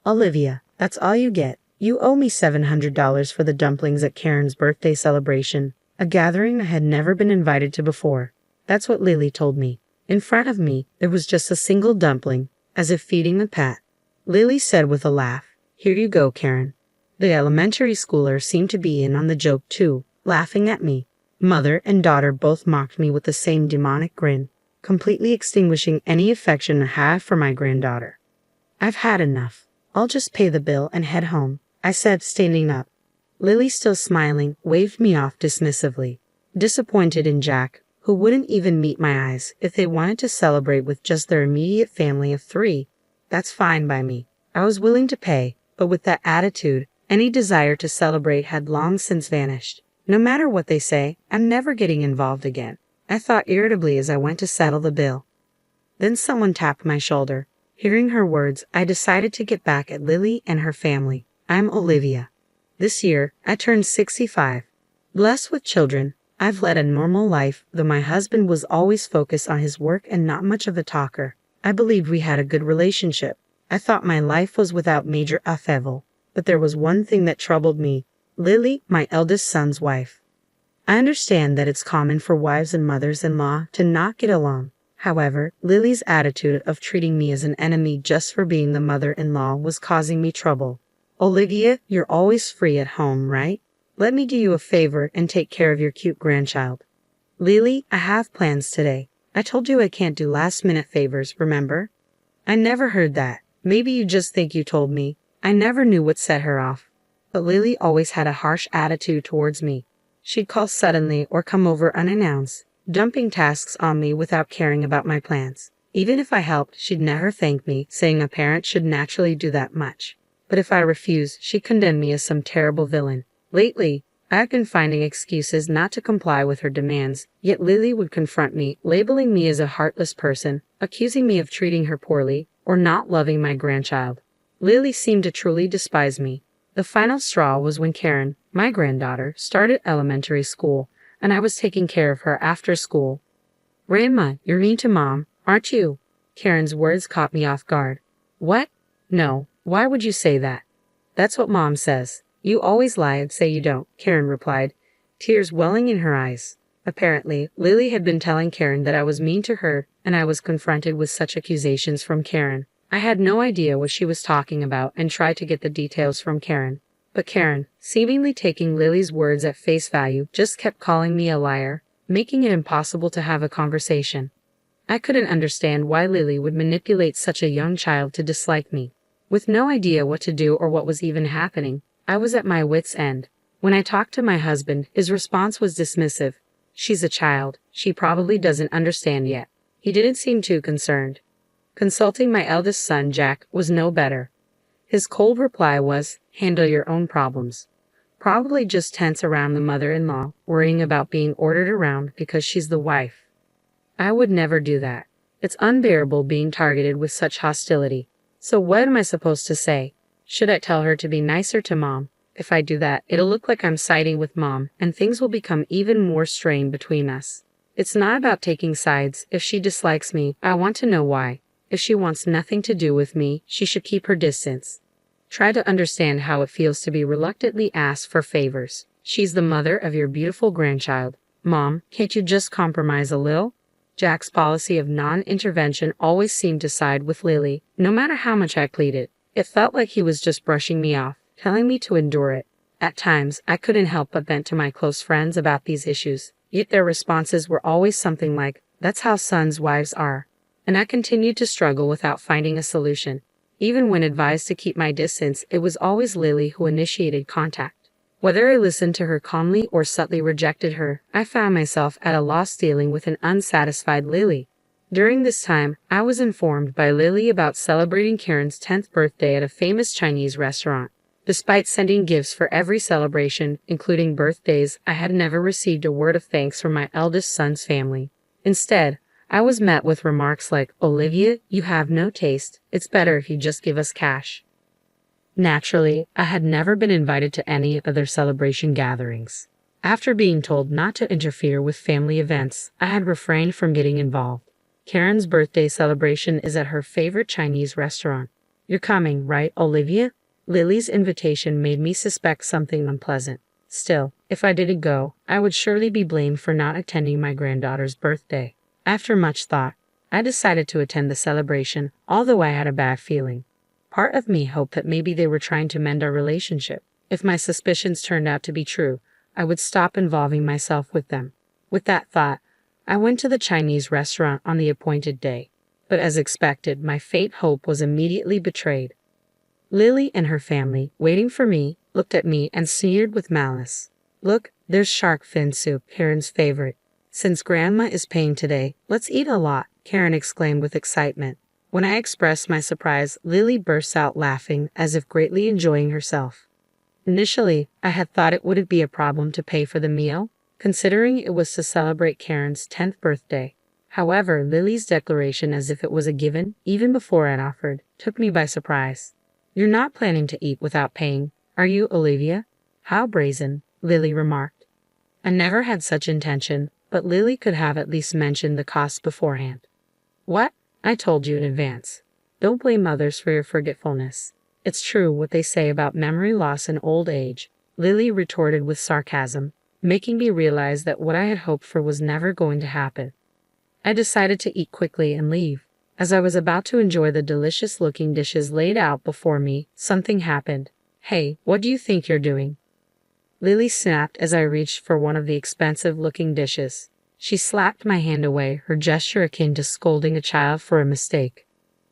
Olivia, that's all you get. You owe me $700 for the dumplings at Karen's birthday celebration, a gathering I had never been invited to before. That's what Lily told me. In front of me, there was just a single dumpling, as if feeding the Pat. Lily said with a laugh, "Here you go, Karen." The elementary schooler seemed to be in on the joke too, laughing at me. Mother and daughter both mocked me with the same demonic grin, completely extinguishing any affection I had for my granddaughter. "I've had enough. I'll just pay the bill and head home," I said, standing up. Lily, still smiling, waved me off dismissively. Disappointed in Jack, who wouldn't even meet my eyes if they wanted to celebrate with just their immediate family of 3. That's fine by me. I was willing to pay, but with that attitude, any desire to celebrate had long since vanished. No matter what they say, I'm never getting involved again, I thought irritably as I went to settle the bill. Then someone tapped my shoulder. Hearing her words, I decided to get back at Lily and her family. I'm Olivia. This year, I turned 65. Blessed with children, I've led a normal life, though my husband was always focused on his work and not much of a talker. I believed we had a good relationship. I thought my life was without major upheaval. But there was one thing that troubled me. Lily, my eldest son's wife. I understand that it's common for wives and mothers-in-law to not get along. However, Lily's attitude of treating me as an enemy just for being the mother-in-law was causing me trouble. "Olivia, you're always free at home, right? Let me do you a favor and take care of your cute grandchild." "Lily, I have plans today. I told you I can't do last-minute favors, remember?" "I never heard that. Maybe you just think you told me." I never knew what set her off. But Lily always had a harsh attitude towards me. She'd call suddenly or come over unannounced, dumping tasks on me without caring about my plans. Even if I helped, she'd never thank me, saying a parent should naturally do that much. But if I refused, she condemned me as some terrible villain. Lately, I've been finding excuses not to comply with her demands, yet Lily would confront me, labeling me as a heartless person, accusing me of treating her poorly, or not loving my grandchild. Lily seemed to truly despise me. The final straw was when Karen, my granddaughter, started elementary school, and I was taking care of her after school. "Grandma, you're mean to Mom, aren't you?" Karen's words caught me off guard. "What? No, why would you say that?" "That's what Mom says. You always lie and say you don't," Karen replied, tears welling in her eyes. Apparently, Lily had been telling Karen that I was mean to her, and I was confronted with such accusations from Karen. I had no idea what she was talking about and tried to get the details from Karen. But Karen, seemingly taking Lily's words at face value, just kept calling me a liar, making it impossible to have a conversation. I couldn't understand why Lily would manipulate such a young child to dislike me. With no idea what to do or what was even happening, I was at my wit's end. When I talked to my husband, his response was dismissive. "She's a child. She probably doesn't understand yet." He didn't seem too concerned. Consulting my eldest son, Jack, was no better. His cold reply was, "Handle your own problems." Probably just tense around the mother-in-law, worrying about being ordered around because she's the wife. I would never do that. It's unbearable being targeted with such hostility. So what am I supposed to say? Should I tell her to be nicer to Mom? If I do that, it'll look like I'm siding with Mom, and things will become even more strained between us. It's not about taking sides. If she dislikes me, I want to know why. If she wants nothing to do with me, she should keep her distance. Try to understand how it feels to be reluctantly asked for favors. She's the mother of your beautiful grandchild. Mom, can't you just compromise a little? Jack's policy of non-intervention always seemed to side with Lily, no matter how much I pleaded. It felt like he was just brushing me off, telling me to endure it. At times, I couldn't help but vent to my close friends about these issues, yet their responses were always something like, "That's how sons' wives are." And I continued to struggle without finding a solution. Even when advised to keep my distance, it was always Lily who initiated contact. Whether I listened to her calmly or subtly rejected her, I found myself at a loss dealing with an unsatisfied Lily. During this time, I was informed by Lily about celebrating Karen's 10th birthday at a famous Chinese restaurant. Despite sending gifts for every celebration, including birthdays, I had never received a word of thanks from my eldest son's family. Instead, I was met with remarks like, "Olivia, you have no taste. It's better if you just give us cash." Naturally, I had never been invited to any of their celebration gatherings. After being told not to interfere with family events, I had refrained from getting involved. Karen's birthday celebration is at her favorite Chinese restaurant. You're coming, right, Olivia? Lily's invitation made me suspect something unpleasant. Still, if I didn't go, I would surely be blamed for not attending my granddaughter's birthday. After much thought, I decided to attend the celebration, although I had a bad feeling. Part of me hoped that maybe they were trying to mend our relationship. If my suspicions turned out to be true, I would stop involving myself with them. With that thought, I went to the Chinese restaurant on the appointed day. But as expected, my faint hope was immediately betrayed. Lily and her family, waiting for me, looked at me and sneered with malice. Look, there's shark fin soup, Karen's favorite. Since Grandma is paying today, let's eat a lot, Karen exclaimed with excitement. When I expressed my surprise, Lily burst out laughing as if greatly enjoying herself. Initially, I had thought it wouldn't be a problem to pay for the meal, considering it was to celebrate Karen's 10th birthday. However, Lily's declaration as if it was a given, even before I'd offered, took me by surprise. You're not planning to eat without paying, are you, Olivia? How brazen, Lily remarked. I never had such intention, but Lily could have at least mentioned the cost beforehand. What? I told you in advance. Don't blame others for your forgetfulness. It's true what they say about memory loss in old age, Lily retorted with sarcasm, making me realize that what I had hoped for was never going to happen. I decided to eat quickly and leave. As I was about to enjoy the delicious-looking dishes laid out before me, something happened. Hey, what do you think you're doing? Lily snapped as I reached for one of the expensive-looking dishes. She slapped my hand away, her gesture akin to scolding a child for a mistake.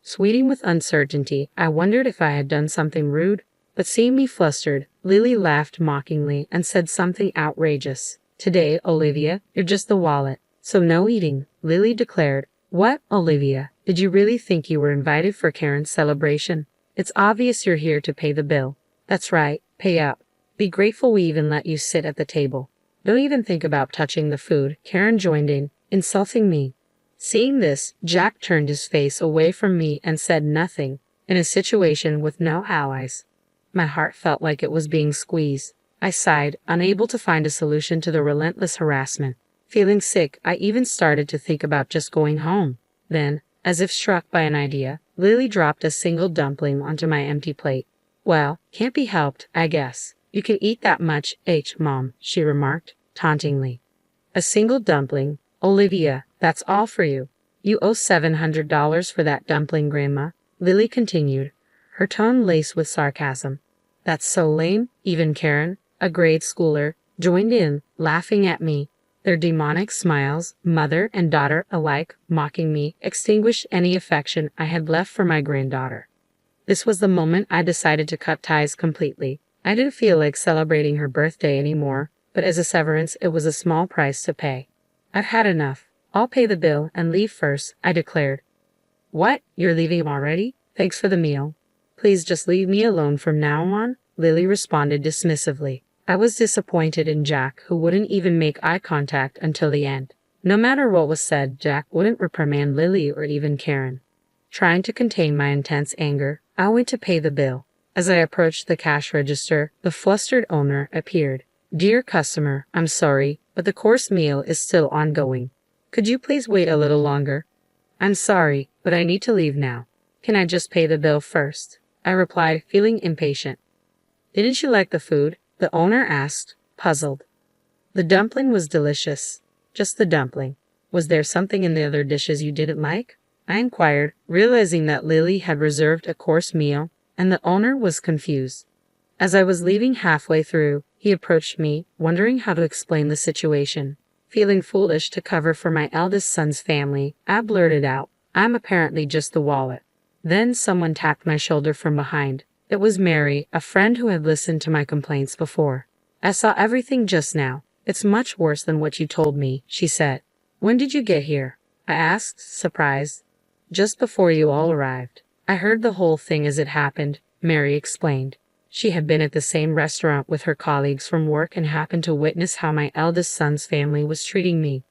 Sweating with uncertainty, I wondered if I had done something rude, but seeing me flustered, Lily laughed mockingly and said something outrageous. Today, Olivia, you're just the wallet, so no eating, Lily declared. What, Olivia? Did you really think you were invited for Karen's celebration? It's obvious you're here to pay the bill. That's right, pay up. Be grateful we even let you sit at the table. Don't even think about touching the food, Karen joined in, insulting me. Seeing this, Jack turned his face away from me and said nothing, in a situation with no allies. My heart felt like it was being squeezed. I sighed, unable to find a solution to the relentless harassment. Feeling sick, I even started to think about just going home. Then, as if struck by an idea, Lily dropped a single dumpling onto my empty plate. Well, can't be helped, I guess. You can eat that much, Mom, she remarked, tauntingly. A single dumpling? Olivia, that's all for you. You owe $700 for that dumpling, Grandma, Lily continued, her tone laced with sarcasm. That's so lame, even Karen, a grade schooler, joined in, laughing at me. Their demonic smiles, mother and daughter alike, mocking me, extinguished any affection I had left for my granddaughter. This was the moment I decided to cut ties completely. I didn't feel like celebrating her birthday anymore, but as a severance, it was a small price to pay. I've had enough. I'll pay the bill and leave first, I declared. What? You're leaving already? Thanks for the meal. Please just leave me alone from now on, Lily responded dismissively. I was disappointed in Jack, who wouldn't even make eye contact until the end. No matter what was said, Jack wouldn't reprimand Lily or even Karen. Trying to contain my intense anger, I went to pay the bill. As I approached the cash register, the flustered owner appeared. Dear customer, I'm sorry, but the course meal is still ongoing. Could you please wait a little longer? I'm sorry, but I need to leave now. Can I just pay the bill first? I replied, feeling impatient. Didn't you like the food? The owner asked, puzzled. The dumpling was delicious. Just the dumpling. Was there something in the other dishes you didn't like? I inquired, realizing that Lily had reserved a course meal, and the owner was confused. As I was leaving halfway through, he approached me, wondering how to explain the situation. Feeling foolish to cover for my eldest son's family, I blurted out, I'm apparently just the wallet. Then someone tapped my shoulder from behind. It was Mary, a friend who had listened to my complaints before. I saw everything just now. It's much worse than what you told me, she said. When did you get here? I asked, surprised. Just before you all arrived. I heard the whole thing as it happened, Mary explained. She had been at the same restaurant with her colleagues from work and happened to witness how my eldest son's family was treating me.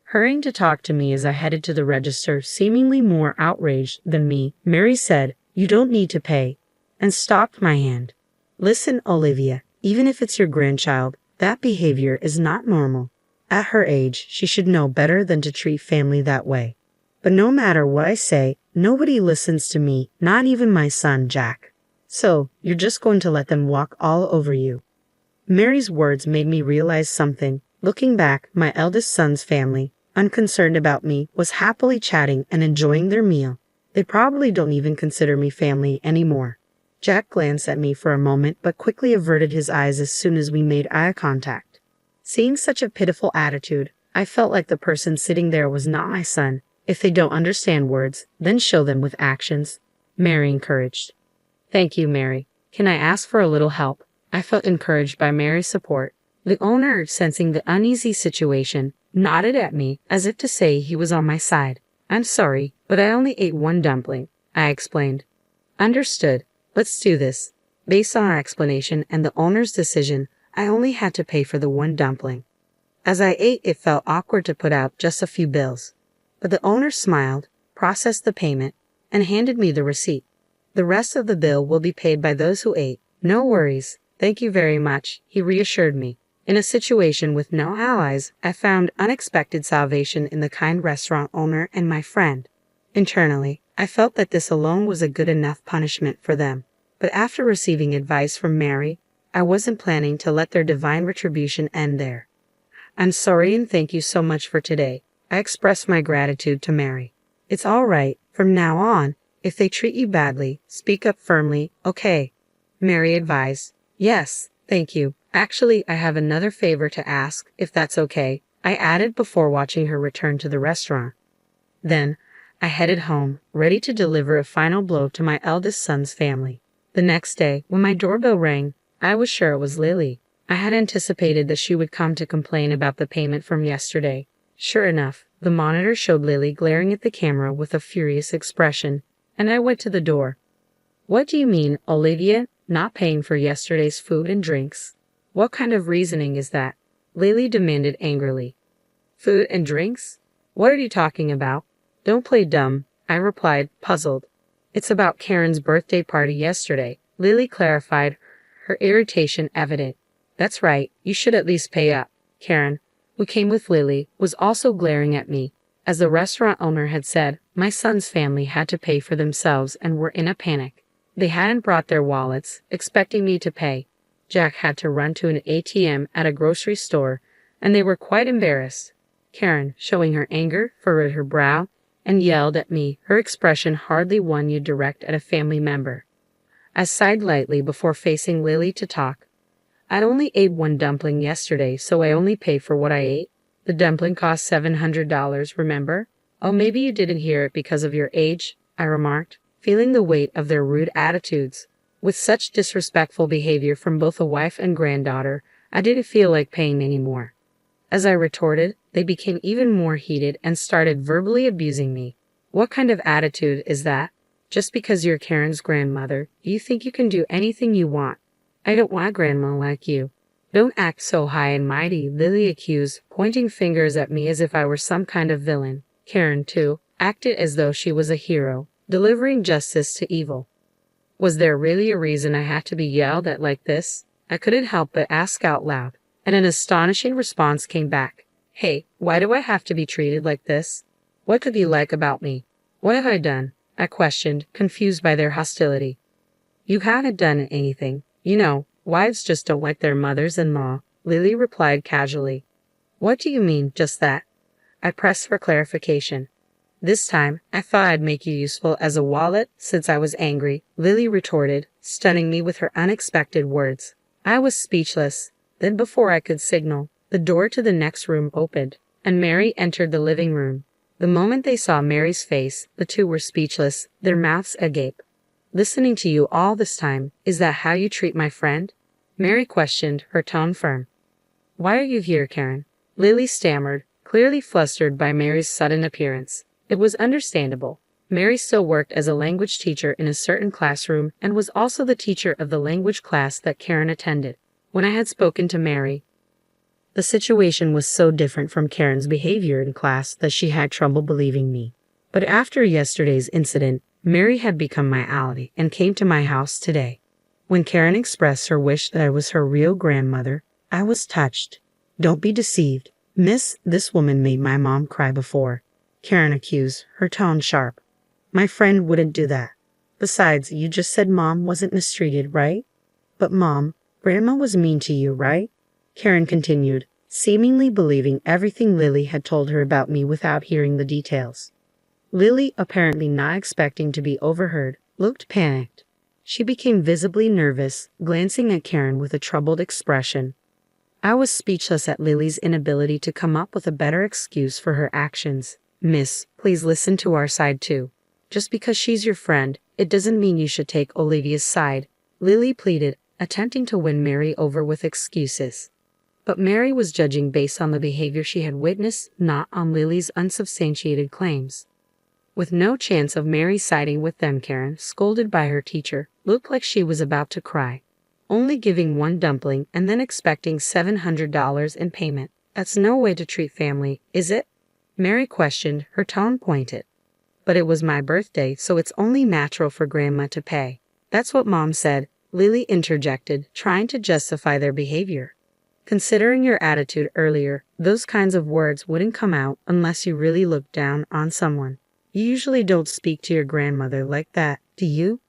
Hurrying to talk to me as I headed to the register, seemingly more outraged than me, Mary said, You don't need to pay, and stopped my hand. Listen, Olivia, even if it's your grandchild, that behavior is not normal. At her age, she should know better than to treat family that way. But no matter what I say, Nobody listens to me, not even my son, Jack. So, you're just going to let them walk all over you. Mary's words made me realize something. Looking back, my eldest son's family, unconcerned about me, was happily chatting and enjoying their meal. They probably don't even consider me family anymore. Jack glanced at me for a moment but quickly averted his eyes as soon as we made eye contact. Seeing such a pitiful attitude, I felt like the person sitting there was not my son. If they don't understand words, then show them with actions, Mary encouraged. Thank you, Mary. Can I ask for a little help? I felt encouraged by Mary's support. The owner, sensing the uneasy situation, nodded at me as if to say he was on my side. I'm sorry, but I only ate one dumpling, I explained. Understood. Let's do this. Based on our explanation and the owner's decision, I only had to pay for the one dumpling. As I ate, it felt awkward to put out just a few bills. But the owner smiled, processed the payment, and handed me the receipt. The rest of the bill will be paid by those who ate. No worries. Thank you very much, he reassured me. In a situation with no allies, I found unexpected salvation in the kind restaurant owner and my friend. Internally, I felt that this alone was a good enough punishment for them. But after receiving advice from Mary, I wasn't planning to let their divine retribution end there. I'm sorry and thank you so much for today. I expressed my gratitude to Mary. It's all right. From now on, if they treat you badly, speak up firmly, okay? Mary advised. Yes, thank you. Actually, I have another favor to ask, if that's okay, I added before watching her return to the restaurant. Then, I headed home, ready to deliver a final blow to my eldest son's family. The next day, when my doorbell rang, I was sure it was Lily. I had anticipated that she would come to complain about the payment from yesterday. Sure enough, the monitor showed Lily glaring at the camera with a furious expression, and I went to the door. What do you mean, Olivia, not paying for yesterday's food and drinks? What kind of reasoning is that? Lily demanded angrily. Food and drinks? What are you talking about? Don't play dumb, I replied, puzzled. It's about Karen's birthday party yesterday, Lily clarified, her irritation evident. That's right, you should at least pay up. Karen, who came with Lily, was also glaring at me. As the restaurant owner had said, my son's family had to pay for themselves and were in a panic. They hadn't brought their wallets, expecting me to pay. Jack had to run to an ATM at a grocery store, and they were quite embarrassed. Karen, showing her anger, furrowed her brow, and yelled at me, her expression hardly one you'd direct at a family member. I sighed lightly before facing Lily to talk. I'd only ate one dumpling yesterday, so I only pay for what I ate. The dumpling cost $700, remember? Oh, maybe you didn't hear it because of your age, I remarked, feeling the weight of their rude attitudes. With such disrespectful behavior from both a wife and granddaughter, I didn't feel like paying anymore. As I retorted, they became even more heated and started verbally abusing me. What kind of attitude is that? Just because you're Karen's grandmother, you think you can do anything you want. I don't want a grandma like you. Don't act so high and mighty, Lily accused, pointing fingers at me as if I were some kind of villain. Karen, too, acted as though she was a hero, delivering justice to evil. Was there really a reason I had to be yelled at like this? I couldn't help but ask out loud, and an astonishing response came back. Hey, why do I have to be treated like this? What could you like about me? What have I done? I questioned, confused by their hostility. You haven't done anything. You know, wives just don't like their mothers-in-law, Lily replied casually. What do you mean, just that? I pressed for clarification. This time, I thought I'd make you useful as a wallet since I was angry, Lily retorted, stunning me with her unexpected words. I was speechless. Then before I could signal, the door to the next room opened, and Mary entered the living room. The moment they saw Mary's face, the two were speechless, their mouths agape. Listening to you all this time, is that how you treat my friend? Mary questioned, her tone firm. Why are you here, Karen? Lily stammered, clearly flustered by Mary's sudden appearance. It was understandable. Mary still worked as a language teacher in a certain classroom and was also the teacher of the language class that Karen attended. When I had spoken to Mary, the situation was so different from Karen's behavior in class that she had trouble believing me. But after yesterday's incident, Mary had become my ally and came to my house today. When Karen expressed her wish that I was her real grandmother, I was touched. Don't be deceived. Miss, this woman made my mom cry before, Karen accused, her tone sharp. My friend wouldn't do that. Besides, you just said Mom wasn't mistreated, right? But Mom, Grandma was mean to you, right? Karen continued, seemingly believing everything Lily had told her about me without hearing the details. Lily, apparently not expecting to be overheard, looked panicked. She became visibly nervous, glancing at Karen with a troubled expression. I was speechless at Lily's inability to come up with a better excuse for her actions. Miss, please listen to our side too. Just because she's your friend, it doesn't mean you should take Olivia's side, Lily pleaded, attempting to win Mary over with excuses. But Mary was judging based on the behavior she had witnessed, not on Lily's unsubstantiated claims. With no chance of Mary siding with them, Karen, scolded by her teacher, looked like she was about to cry. Only giving one dumpling and then expecting $700 in payment. That's no way to treat family, is it? Mary questioned, her tone pointed. But it was my birthday, so it's only natural for Grandma to pay. That's what Mom said, Lily interjected, trying to justify their behavior. Considering your attitude earlier, those kinds of words wouldn't come out unless you really looked down on someone. You usually don't speak to your grandmother like that, do you?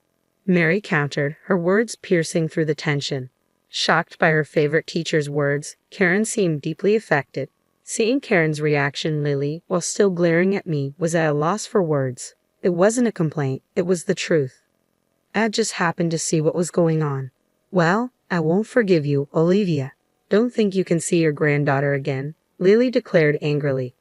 Mary countered, her words piercing through the tension. Shocked by her favorite teacher's words, Karen seemed deeply affected. Seeing Karen's reaction, Lily, while still glaring at me, was at a loss for words. It wasn't a complaint, it was the truth. I just happened to see what was going on. Well, I won't forgive you, Olivia. Don't think you can see your granddaughter again, Lily declared angrily.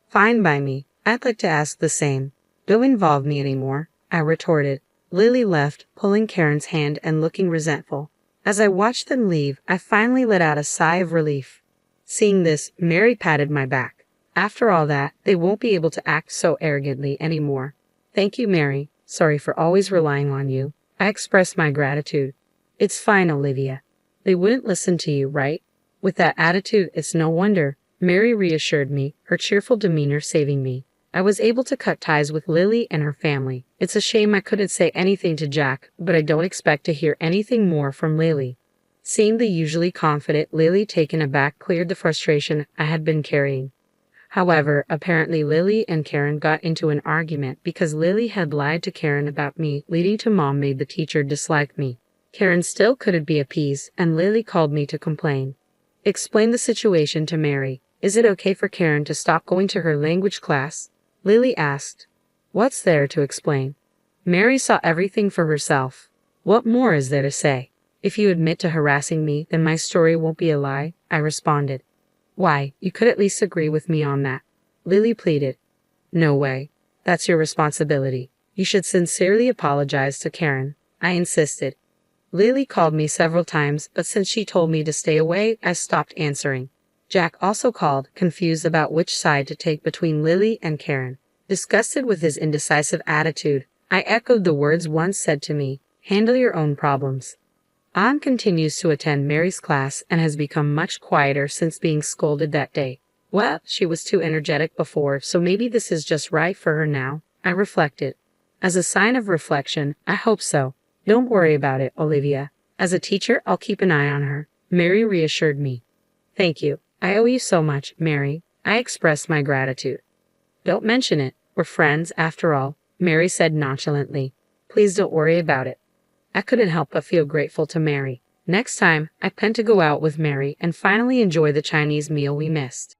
Fine by me. I'd like to ask the same. Don't involve me anymore, I retorted. Lily left, pulling Karen's hand and looking resentful. As I watched them leave, I finally let out a sigh of relief. Seeing this, Mary patted my back. After all that, they won't be able to act so arrogantly anymore. Thank you, Mary. Sorry for always relying on you. I expressed my gratitude. It's fine, Olivia. They wouldn't listen to you, right? With that attitude, it's no wonder, Mary reassured me, her cheerful demeanor saving me. I was able to cut ties with Lily and her family. It's a shame I couldn't say anything to Jack, but I don't expect to hear anything more from Lily. Seeing the usually confident Lily taken aback cleared the frustration I had been carrying. However, apparently Lily and Karen got into an argument because Lily had lied to Karen about me, leading to Mom made the teacher dislike me. Karen still couldn't be appeased, and Lily called me to complain. Explain the situation to Mary. Is it okay for Karen to stop going to her language class? Lily asked. What's there to explain? Mary saw everything for herself. What more is there to say? If you admit to harassing me, then my story won't be a lie, I responded. Why, you could at least agree with me on that, Lily pleaded. No way. That's your responsibility. You should sincerely apologize to Karen, I insisted. Lily called me several times, but since she told me to stay away, I stopped answering. Jack also called, confused about which side to take between Lily and Karen. Disgusted with his indecisive attitude, I echoed the words once said to me, handle your own problems. Anne continues to attend Mary's class and has become much quieter since being scolded that day. Well, she was too energetic before, so maybe this is just right for her now, I reflected. As a sign of reflection, I hope so. Don't worry about it, Olivia. As a teacher, I'll keep an eye on her, Mary reassured me. Thank you. I owe you so much, Mary. I expressed my gratitude. Don't mention it. We're friends, after all, Mary said nonchalantly. Please don't worry about it. I couldn't help but feel grateful to Mary. Next time, I plan to go out with Mary and finally enjoy the Chinese meal we missed.